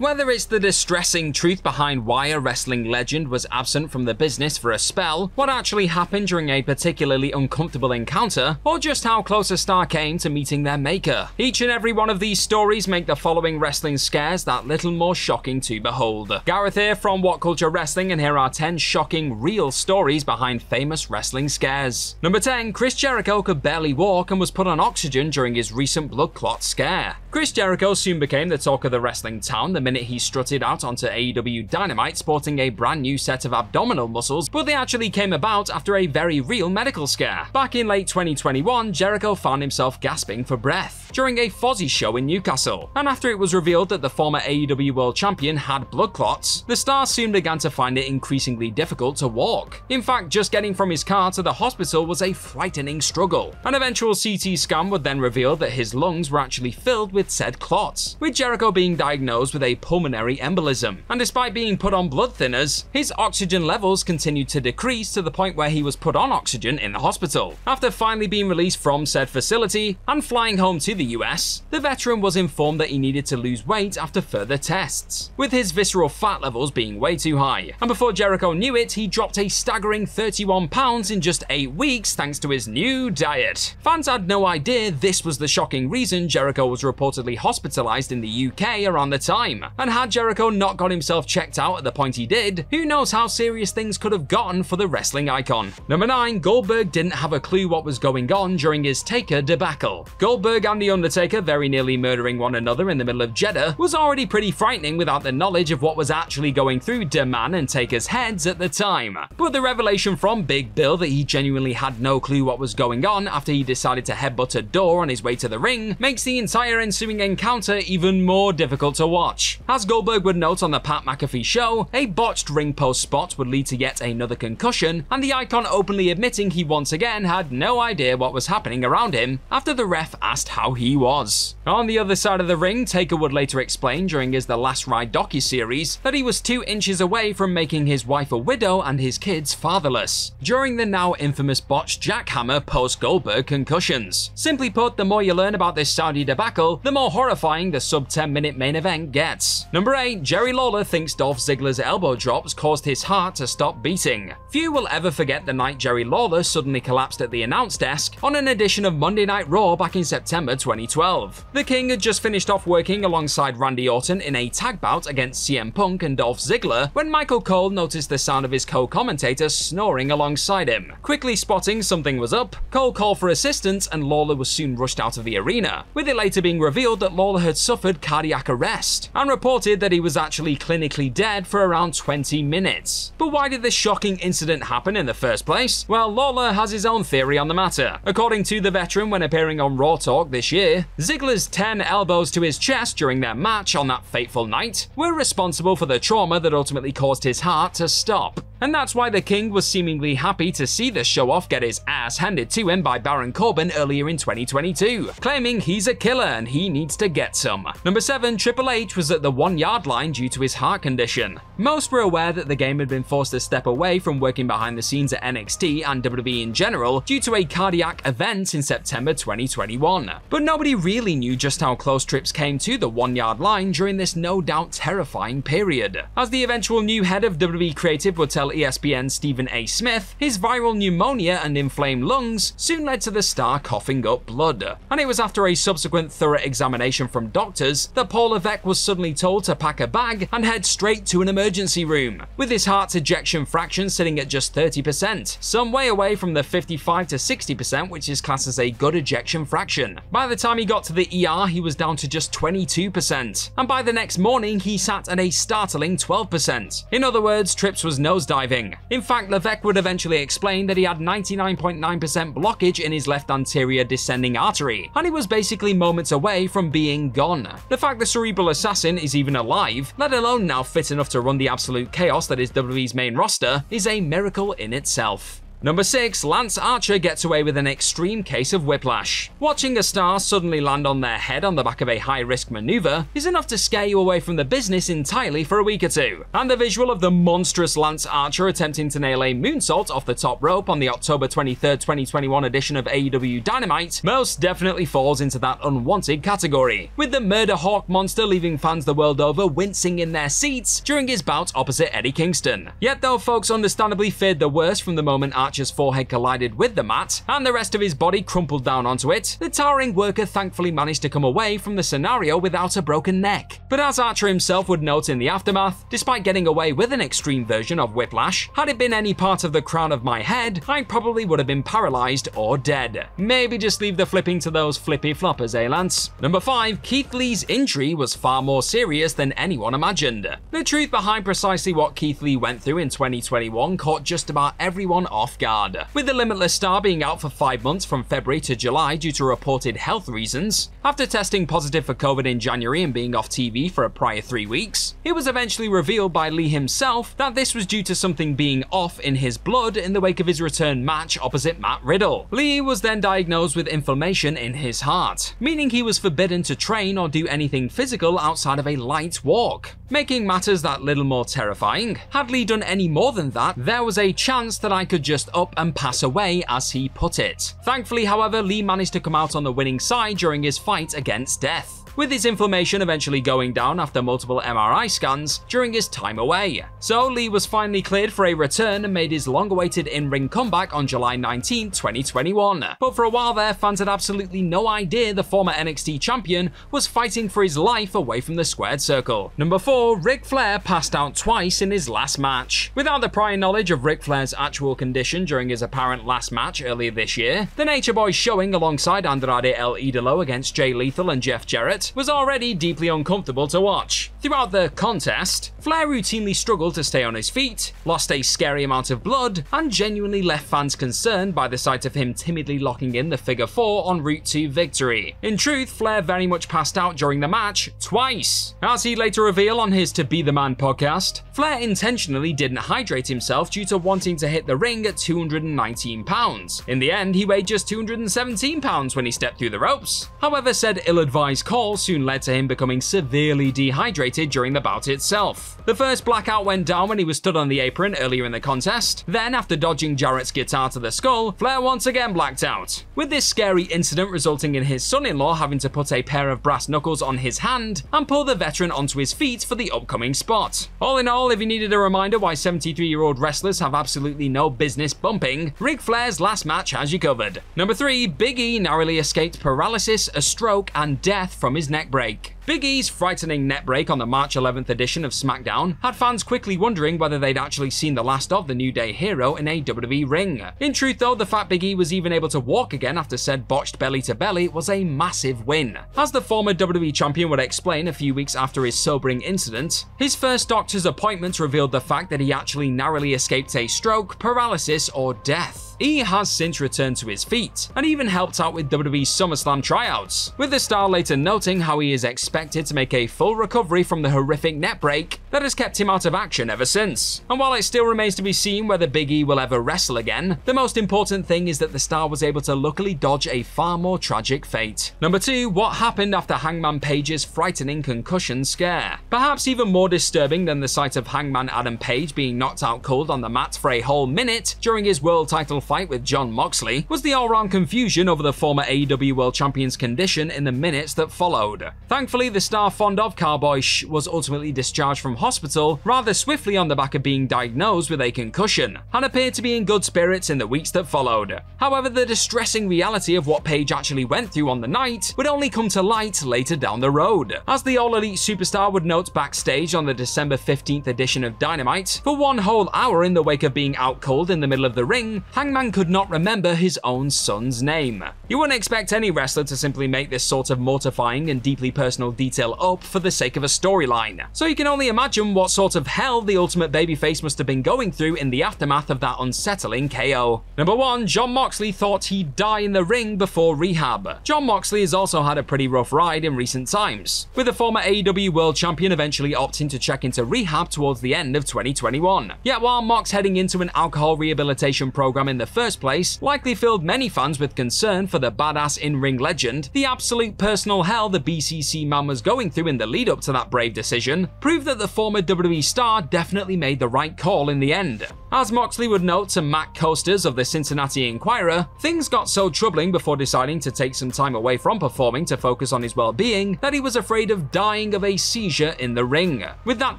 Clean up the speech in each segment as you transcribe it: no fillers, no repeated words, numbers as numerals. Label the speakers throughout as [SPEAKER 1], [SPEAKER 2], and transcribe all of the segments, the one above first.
[SPEAKER 1] Whether it's the distressing truth behind why a wrestling legend was absent from the business for a spell, what actually happened during a particularly uncomfortable encounter, or just how close a star came to meeting their maker. Each and every one of these stories make the following wrestling scares that little more shocking to behold. Gareth here from What Culture Wrestling, and here are 10 shocking real stories behind famous wrestling scares. Number 10. Chris Jericho could barely walk and was put on oxygen during his recent blood clot scare. Chris Jericho soon became the talk of the wrestling town the minute he strutted out onto AEW Dynamite sporting a brand new set of abdominal muscles, but they actually came about after a very real medical scare. Back in late 2021, Jericho found himself gasping for breath during a Fozzy show in Newcastle, and after it was revealed that the former AEW World Champion had blood clots, the star soon began to find it increasingly difficult to walk. In fact, just getting from his car to the hospital was a frightening struggle. An eventual CT scan would then reveal that his lungs were actually filled with said clots, with Jericho being diagnosed with a pulmonary embolism. And despite being put on blood thinners, his oxygen levels continued to decrease to the point where he was put on oxygen in the hospital. After finally being released from said facility and flying home to the US, the veteran was informed that he needed to lose weight after further tests, with his visceral fat levels being way too high. And before Jericho knew it, he dropped a staggering 31 pounds in just 8 weeks thanks to his new diet. Fans had no idea this was the shocking reason Jericho was reportedly hospitalized in the UK around the time. And had Jericho not got himself checked out at the point he did, who knows how serious things could have gotten for the wrestling icon. Number 9. Goldberg didn't have a clue what was going on during his Taker debacle. Goldberg and The Undertaker very nearly murdering one another in the middle of Jeddah was already pretty frightening without the knowledge of what was actually going through DeMann and Taker's heads at the time. But the revelation from Big Bill that he genuinely had no clue what was going on after he decided to headbutt a door on his way to the ring makes the entire ensuing encounter even more difficult to watch. As Goldberg would note on the Pat McAfee show, a botched ring post spot would lead to yet another concussion, and the icon openly admitting he once again had no idea what was happening around him after the ref asked how he was. On the other side of the ring, Taker would later explain during his The Last Ride docuseries that he was 2 inches away from making his wife a widow and his kids fatherless during the now infamous botched jackhammer post-Goldberg concussions. Simply put, the more you learn about this Saudi debacle, the more horrifying the sub 10-minute main event gets. Number 8. Jerry Lawler thinks Dolph Ziggler's elbow drops caused his heart to stop beating. Few will ever forget the night Jerry Lawler suddenly collapsed at the announce desk on an edition of Monday Night Raw back in September 2012. The King had just finished off working alongside Randy Orton in a tag bout against CM Punk and Dolph Ziggler when Michael Cole noticed the sound of his co-commentator snoring alongside him. Quickly spotting something was up, Cole called for assistance and Lawler was soon rushed out of the arena, with it later being revealed that Lawler had suffered cardiac arrest and reported that he was actually clinically dead for around 20 minutes. But why did this shocking incident happen in the first place? Well, Lawler has his own theory on the matter. According to the veteran when appearing on Raw Talk this year, Ziggler's 10 elbows to his chest during their match on that fateful night were responsible for the trauma that ultimately caused his heart to stop. And that's why the King was seemingly happy to see the show-off get his ass handed to him by Baron Corbin earlier in 2022, claiming he's a killer and he needs to get some. Number 7. Triple H was at the 1-yard line due to his heart condition. Most were aware that the game had been forced to step away from working behind the scenes at NXT and WWE in general due to a cardiac event in September 2021. But nobody really knew just how close Trips came to the 1-yard line during this no doubt terrifying period. As the eventual new head of WWE Creative would tell ESPN's Stephen A. Smith, his viral pneumonia and inflamed lungs soon led to the star coughing up blood. And it was after a subsequent thorough examination from doctors that Paul Levesque was suddenly told to pack a bag and head straight to an emergency room, with his heart's ejection fraction sitting at just 30%, some way away from the 55 to 60% which is classed as a good ejection fraction. By the time he got to the ER, he was down to just 22%, and by the next morning he sat at a startling 12%. In other words, Trips was nosediving. In fact, Levesque would eventually explain that he had 99.9% blockage in his left anterior descending artery, and he was basically moments away from being gone. The fact the cerebral assassin is even alive, let alone now fit enough to run the absolute chaos that is WWE's main roster, is a miracle in itself. Number 6. Lance Archer gets away with an extreme case of whiplash. Watching a star suddenly land on their head on the back of a high-risk maneuver is enough to scare you away from the business entirely for a week or two, and the visual of the monstrous Lance Archer attempting to nail a moonsault off the top rope on the October 23, 2021 edition of AEW Dynamite most definitely falls into that unwanted category, with the Murder Hawk monster leaving fans the world over wincing in their seats during his bout opposite Eddie Kingston. Yet though folks understandably feared the worst from the moment Archer's forehead collided with the mat and the rest of his body crumpled down onto it, the towering worker thankfully managed to come away from the scenario without a broken neck. But as Archer himself would note in the aftermath, despite getting away with an extreme version of whiplash, had it been any part of the crown of my head, I probably would have been paralyzed or dead. Maybe just leave the flipping to those flippy floppers, eh Lance? Number 5. Keith Lee's injury was far more serious than anyone imagined. The truth behind precisely what Keith Lee went through in 2021 caught just about everyone off guard, with the Limitless Star being out for 5 months from February to July due to reported health reasons. After testing positive for COVID in January and being off TV for a prior 3 weeks, it was eventually revealed by Lee himself that this was due to something being off in his blood in the wake of his return match opposite Matt Riddle. Lee was then diagnosed with inflammation in his heart, meaning he was forbidden to train or do anything physical outside of a light walk. Making matters that little more terrifying, had Lee done any more than that, there was a chance that I could just up and pass away, as he put it. Thankfully, however, Lee managed to come out on the winning side during his fight against death, with his inflammation eventually going down after multiple MRI scans during his time away. So Lee was finally cleared for a return and made his long-awaited in-ring comeback on July 19, 2021. But for a while there, fans had absolutely no idea the former NXT champion was fighting for his life away from the squared circle. Number 4. Ric Flair passed out twice in his last match. Without the prior knowledge of Ric Flair's actual condition during his apparent last match earlier this year, the Nature Boy showing alongside Andrade El Idolo against Jay Lethal and Jeff Jarrett was already deeply uncomfortable to watch. Throughout the contest, Flair routinely struggled to stay on his feet, lost a scary amount of blood, and genuinely left fans concerned by the sight of him timidly locking in the figure 4 en route to victory. In truth, Flair very much passed out during the match twice. As he later revealed on his To Be The Man podcast, Flair intentionally didn't hydrate himself due to wanting to hit the ring at 219 pounds. In the end, he weighed just 217 pounds when he stepped through the ropes. However, said ill-advised call soon led to him becoming severely dehydrated during the bout itself. The first blackout went down when he was stood on the apron earlier in the contest. Then, after dodging Jarrett's guitar to the skull, Flair once again blacked out, with this scary incident resulting in his son-in-law having to put a pair of brass knuckles on his hand and pull the veteran onto his feet for the upcoming spot. All in all, if you needed a reminder why 73-year-old wrestlers have absolutely no business bumping, Ric Flair's last match has you covered. Number 3. Big E narrowly escaped paralysis, a stroke, and death from his neck break. Big E's frightening neck break on the March 11th edition of SmackDown had fans quickly wondering whether they'd actually seen the last of the New Day hero in a WWE ring. In truth though, the fat Big E was even able to walk again after said botched belly-to-belly was a massive win. As the former WWE champion would explain a few weeks after his sobering incident, his first doctor's appointment revealed the fact that he actually narrowly escaped a stroke, paralysis, or death. E has since returned to his feet, and even helped out with WWE's SummerSlam tryouts, with the star later noting how he is expected to make a full recovery from the horrific neck break that has kept him out of action ever since. And while it still remains to be seen whether Big E will ever wrestle again, the most important thing is that the star was able to luckily dodge a far more tragic fate. Number 2. What happened after Hangman Page's frightening concussion scare? Perhaps even more disturbing than the sight of Hangman Adam Page being knocked out cold on the mat for a whole minute during his world title fight with Jon Moxley was the all-round confusion over the former AEW World Champion's condition in the minutes that followed. Thankfully, the star fond of Cowboy was ultimately discharged from hospital rather swiftly on the back of being diagnosed with a concussion, and appeared to be in good spirits in the weeks that followed. However, the distressing reality of what Page actually went through on the night would only come to light later down the road. As the All Elite superstar would note backstage on the December 15th edition of Dynamite, for one whole hour in the wake of being out cold in the middle of the ring, Hangman could not remember his own son's name. You wouldn't expect any wrestler to simply make this sort of mortifying and deeply personal detail up for the sake of a storyline, so you can only imagine what sort of hell the Ultimate Babyface must have been going through in the aftermath of that unsettling KO. Number 1. Jon Moxley thought he'd die in the ring before rehab. Jon Moxley has also had a pretty rough ride in recent times, with the former AEW World Champion eventually opting to check into rehab towards the end of 2021. Yet while Mox heading into an alcohol rehabilitation program in the first place likely filled many fans with concern for the badass in-ring legend. The absolute personal hell the BCC man was going through in the lead up to that brave decision proved that the former WWE star definitely made the right call in the end. As Moxley would note to Matt Costers of the Cincinnati Enquirer, things got so troubling before deciding to take some time away from performing to focus on his well-being that he was afraid of dying of a seizure in the ring, with that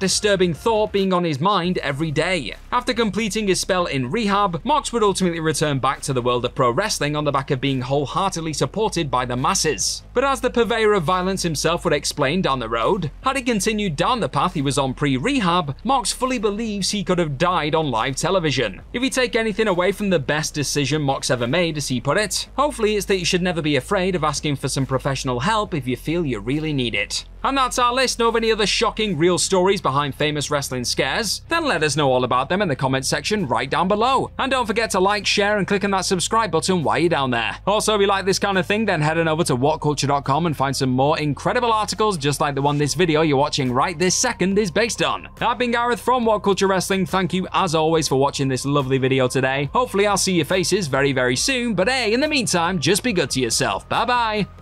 [SPEAKER 1] disturbing thought being on his mind every day. After completing his spell in rehab, Mox would ultimately return back to the world of pro wrestling on the back of being wholeheartedly supported by the masses. But as the purveyor of violence himself would explain down the road, had he continued down the path he was on pre-rehab, Mox fully believes he could have died on live television. If you take anything away from the best decision Mox ever made, as he put it, hopefully it's that you should never be afraid of asking for some professional help if you feel you really need it. And that's our list. Know of any other shocking real stories behind famous wrestling scares? Then let us know all about them in the comment section right down below. And don't forget to like, share, and click on that subscribe button while you're down there. Also, if you like this kind of thing, then head on over to whatculture.com and find some more incredible articles just like the one this video you're watching right this second is based on. I've been Gareth from What Culture Wrestling. Thank you as always for watching this lovely video today. Hopefully I'll see your faces very, very soon, but hey, in the meantime, just be good to yourself. Bye bye.